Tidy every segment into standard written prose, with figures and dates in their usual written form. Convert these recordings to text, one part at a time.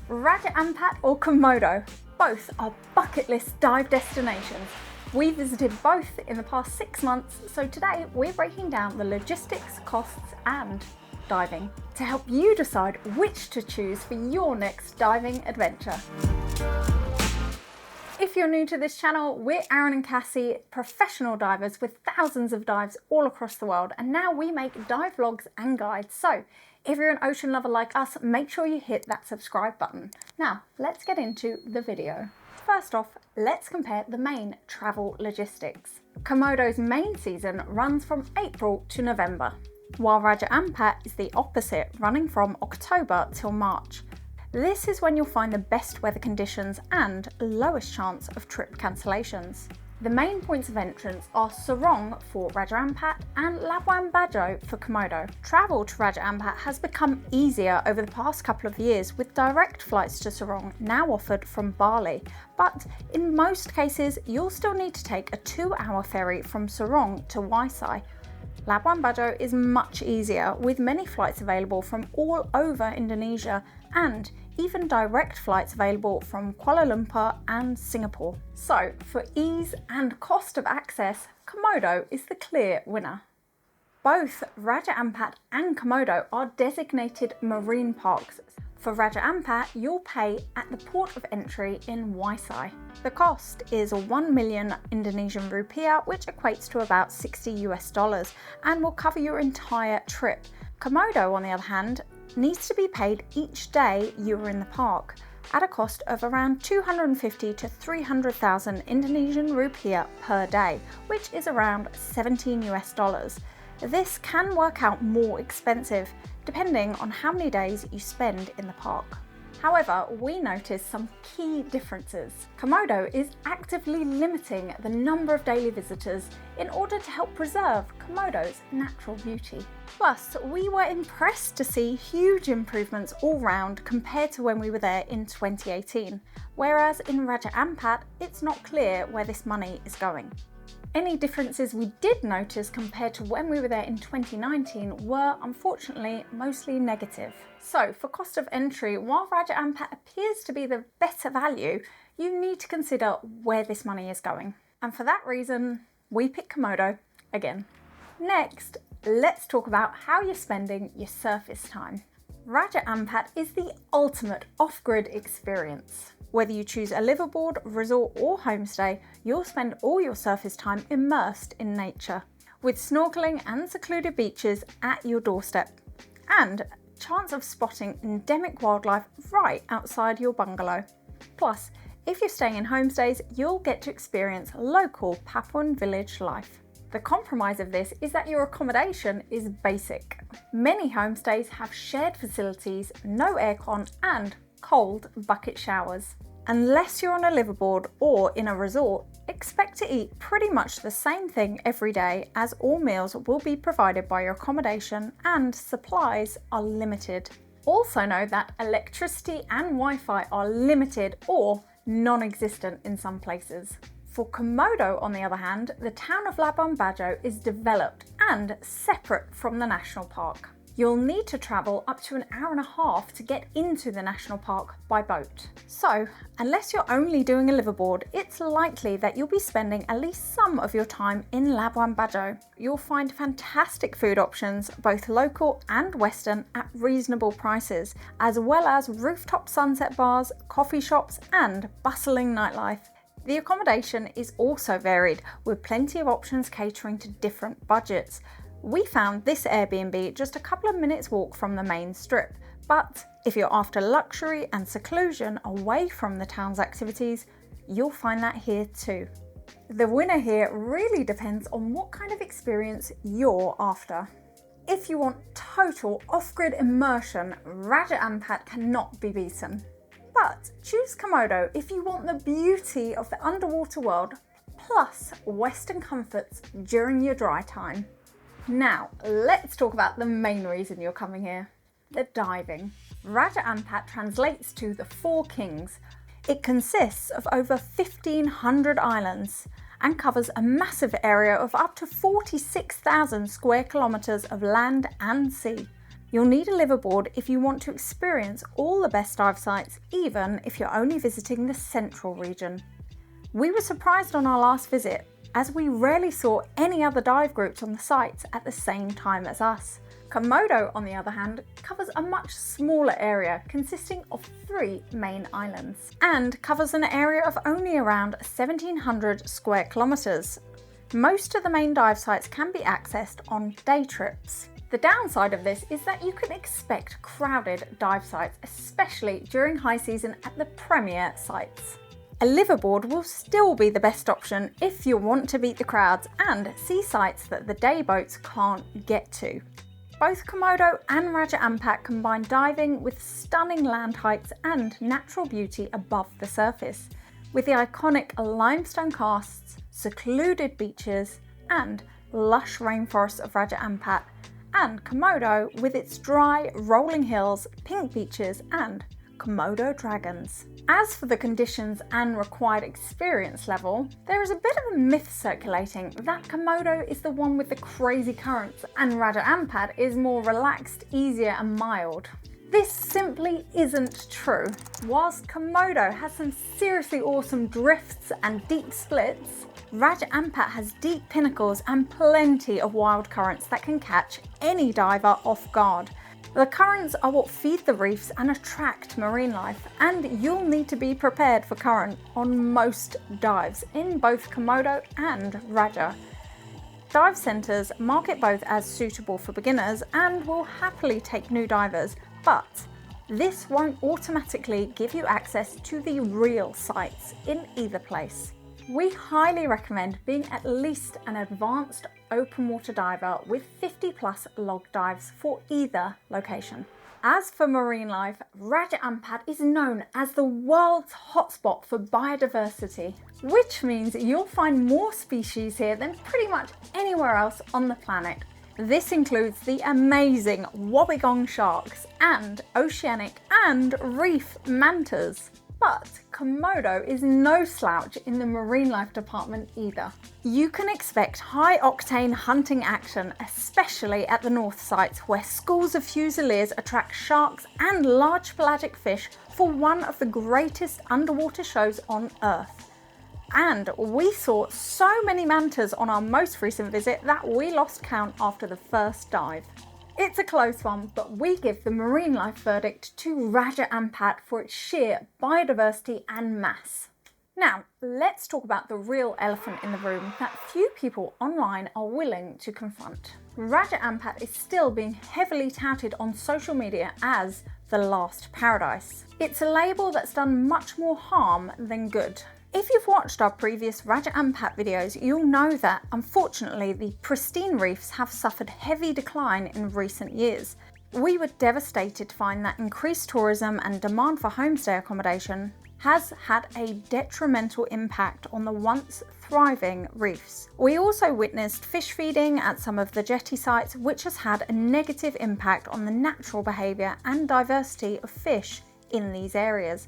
Raja Ampat or Komodo, both are bucket list dive destinations. We visited both in the past 6 months, so today we're breaking down the logistics, costs and diving to help you decide which to choose for your next diving adventure. If you're new to this channel, we're Aaron and Cassie, professional divers with thousands of dives all across the world, and now we make dive vlogs and guides. So if you're an ocean lover like us, make sure you hit that subscribe button. Now let's get into the video. First off, let's compare the main travel logistics. Komodo's main season runs from April to November, while Raja Ampat is the opposite, running from October till March. This is when you'll find the best weather conditions and lowest chance of trip cancellations. The main points of entrance are Sorong for Raja Ampat and Labuan Bajo for Komodo. Travel to Raja Ampat has become easier over the past couple of years, with direct flights to Sorong now offered from Bali, but in most cases you'll still need to take a 2-hour ferry from Sorong to Waisai. Labuan Bajo is much easier, with many flights available from all over Indonesia and even direct flights available from Kuala Lumpur and Singapore. So for ease and cost of access, Komodo is the clear winner. Both Raja Ampat and Komodo are designated marine parks. For Raja Ampat, you'll pay at the port of entry in Waisai. The cost is 1 million Indonesian rupiah, which equates to about $60 and will cover your entire trip. Komodo, on the other hand, needs to be paid each day you are in the park at a cost of around 250 to 300,000 Indonesian rupiah per day, which is around $17. This can work out more expensive depending on how many days you spend in the park. However, we noticed some key differences. Komodo is actively limiting the number of daily visitors in order to help preserve Komodo's natural beauty. Plus, we were impressed to see huge improvements all round compared to when we were there in 2018, whereas in Raja Ampat, it's not clear where this money is going. Any differences we did notice compared to when we were there in 2019 were unfortunately mostly negative. So for cost of entry, while Raja Ampat appears to be the better value, you need to consider where this money is going. And for that reason, we pick Komodo again. Next, let's talk about how you're spending your surface time. Raja Ampat is the ultimate off-grid experience. Whether you choose a liveaboard, resort or homestay, you'll spend all your surface time immersed in nature, with snorkeling and secluded beaches at your doorstep, and chance of spotting endemic wildlife right outside your bungalow. Plus, if you're staying in homestays, you'll get to experience local Papuan village life. The compromise of this is that your accommodation is basic. Many homestays have shared facilities, no aircon and cold bucket showers. Unless you're on a liveaboard or in a resort, expect to eat pretty much the same thing every day, as all meals will be provided by your accommodation and supplies are limited. Also know that electricity and Wi-Fi are limited or non-existent in some places. For Komodo, on the other hand, the town of Labuan Bajo is developed and separate from the national park. You'll need to travel up to an hour and a half to get into the national park by boat. So, unless you're only doing a liveaboard, it's likely that you'll be spending at least some of your time in Labuan Bajo. You'll find fantastic food options, both local and Western, at reasonable prices, as well as rooftop sunset bars, coffee shops, and bustling nightlife. The accommodation is also varied, with plenty of options catering to different budgets. We found this Airbnb just a couple of minutes walk from the main strip, but if you're after luxury and seclusion away from the town's activities, you'll find that here too. The winner here really depends on what kind of experience you're after. If you want total off-grid immersion, Raja Ampat cannot be beaten. But choose Komodo if you want the beauty of the underwater world, plus Western comforts during your dry time. Now, let's talk about the main reason you're coming here, the diving. Raja Ampat translates to the Four Kings. It consists of over 1,500 islands and covers a massive area of up to 46,000 square kilometres of land and sea. You'll need a liveaboard if you want to experience all the best dive sites, even if you're only visiting the central region. We were surprised on our last visit, as we rarely saw any other dive groups on the sites at the same time as us. Komodo, on the other hand, covers a much smaller area consisting of 3 main islands and covers an area of only around 1,700 square kilometres. Most of the main dive sites can be accessed on day trips. The downside of this is that you can expect crowded dive sites, especially during high season at the premier sites. A liveaboard will still be the best option if you want to beat the crowds and see sites that the day boats can't get to. Both Komodo and Raja Ampat combine diving with stunning land heights and natural beauty above the surface, with the iconic limestone casts, secluded beaches, and lush rainforests of Raja Ampat, and Komodo with its dry, rolling hills, pink beaches, and Komodo dragons. As for the conditions and required experience level, there is a bit of a myth circulating that Komodo is the one with the crazy currents and Raja Ampat is more relaxed, easier and mild. This simply isn't true. Whilst Komodo has some seriously awesome drifts and deep splits, Raja Ampat has deep pinnacles and plenty of wild currents that can catch any diver off guard. The currents are what feed the reefs and attract marine life, and you'll need to be prepared for current on most dives in both Komodo and Raja. Dive centres market both as suitable for beginners and will happily take new divers, but this won't automatically give you access to the real sites in either place. We highly recommend being at least an advanced open water diver with 50+ log dives for either location. As for marine life, Raja Ampat is known as the world's hotspot for biodiversity, which means you'll find more species here than pretty much anywhere else on the planet. This includes the amazing wobbegong sharks and oceanic and reef mantas. But Komodo is no slouch in the marine life department either. You can expect high-octane hunting action, especially at the north sites where schools of fusiliers attract sharks and large pelagic fish for one of the greatest underwater shows on Earth. And we saw so many mantas on our most recent visit that we lost count after the first dive. It's a close one, but we give the marine life verdict to Raja Ampat for its sheer biodiversity and mass. Now, let's talk about the real elephant in the room that few people online are willing to confront. Raja Ampat is still being heavily touted on social media as the last paradise. It's a label that's done much more harm than good. If you've watched our previous Raja Ampat videos, you'll know that, unfortunately, the pristine reefs have suffered heavy decline in recent years. We were devastated to find that increased tourism and demand for homestay accommodation has had a detrimental impact on the once thriving reefs. We also witnessed fish feeding at some of the jetty sites, which has had a negative impact on the natural behaviour and diversity of fish in these areas.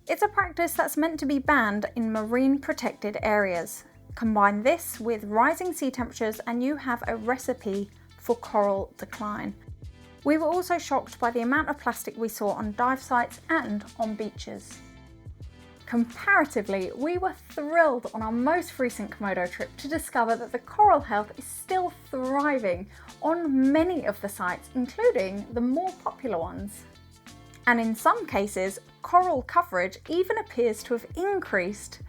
It's a practice that's meant to be banned in marine protected areas. Combine this with rising sea temperatures and you have a recipe for coral decline. We were also shocked by the amount of plastic we saw on dive sites and on beaches. Comparatively, we were thrilled on our most recent Komodo trip to discover that the coral health is still thriving on many of the sites, including the more popular ones. And in some cases, coral coverage even appears to have increased.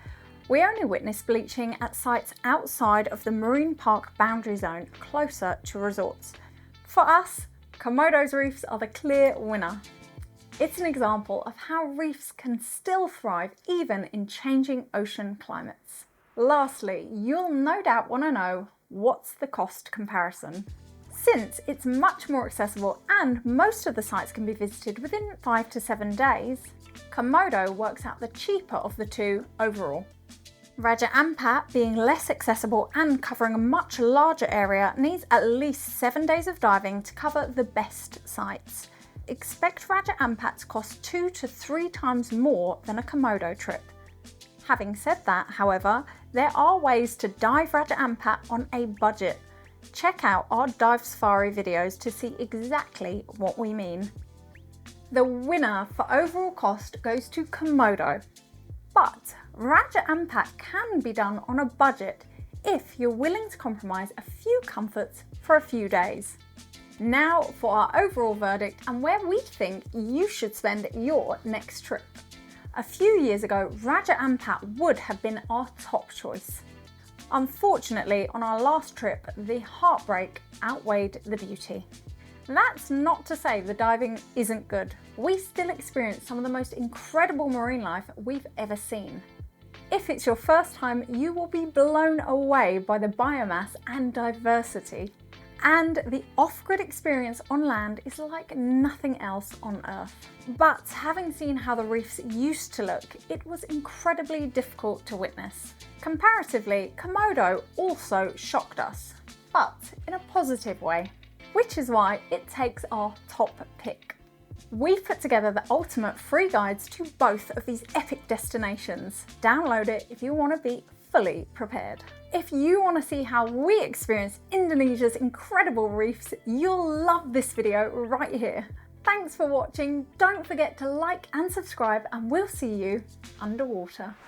We only witnessed bleaching at sites outside of the marine park boundary zone, closer to resorts. For us, Komodo's reefs are the clear winner. It's an example of how reefs can still thrive even in changing ocean climates. Lastly, you'll no doubt want to know, what's the cost comparison? Since it's much more accessible and most of the sites can be visited within 5 to 7 days, Komodo works out the cheaper of the two overall. Raja Ampat, being less accessible and covering a much larger area, needs at least 7 days of diving to cover the best sites. Expect Raja Ampat to cost 2 to 3 times more than a Komodo trip. Having said that, however, there are ways to dive Raja Ampat on a budget. Check out our dive safari videos to see exactly what we mean. The winner for overall cost goes to Komodo, but Raja Ampat can be done on a budget if you're willing to compromise a few comforts for a few days. Now for our overall verdict and where we think you should spend your next trip. A few years ago, Raja Ampat would have been our top choice. Unfortunately, on our last trip, the heartbreak outweighed the beauty. That's not to say the diving isn't good. We still experience some of the most incredible marine life we've ever seen. If it's your first time, you will be blown away by the biomass and diversity. And the off-grid experience on land is like nothing else on Earth. But having seen how the reefs used to look, it was incredibly difficult to witness. Comparatively, Komodo also shocked us, but in a positive way, which is why it takes our top pick. We've put together the ultimate free guides to both of these epic destinations. Download it if you want to be fully prepared. If you want to see how we experience Indonesia's incredible reefs, you'll love this video right here. Thanks for watching. Don't forget to like and subscribe, and we'll see you underwater.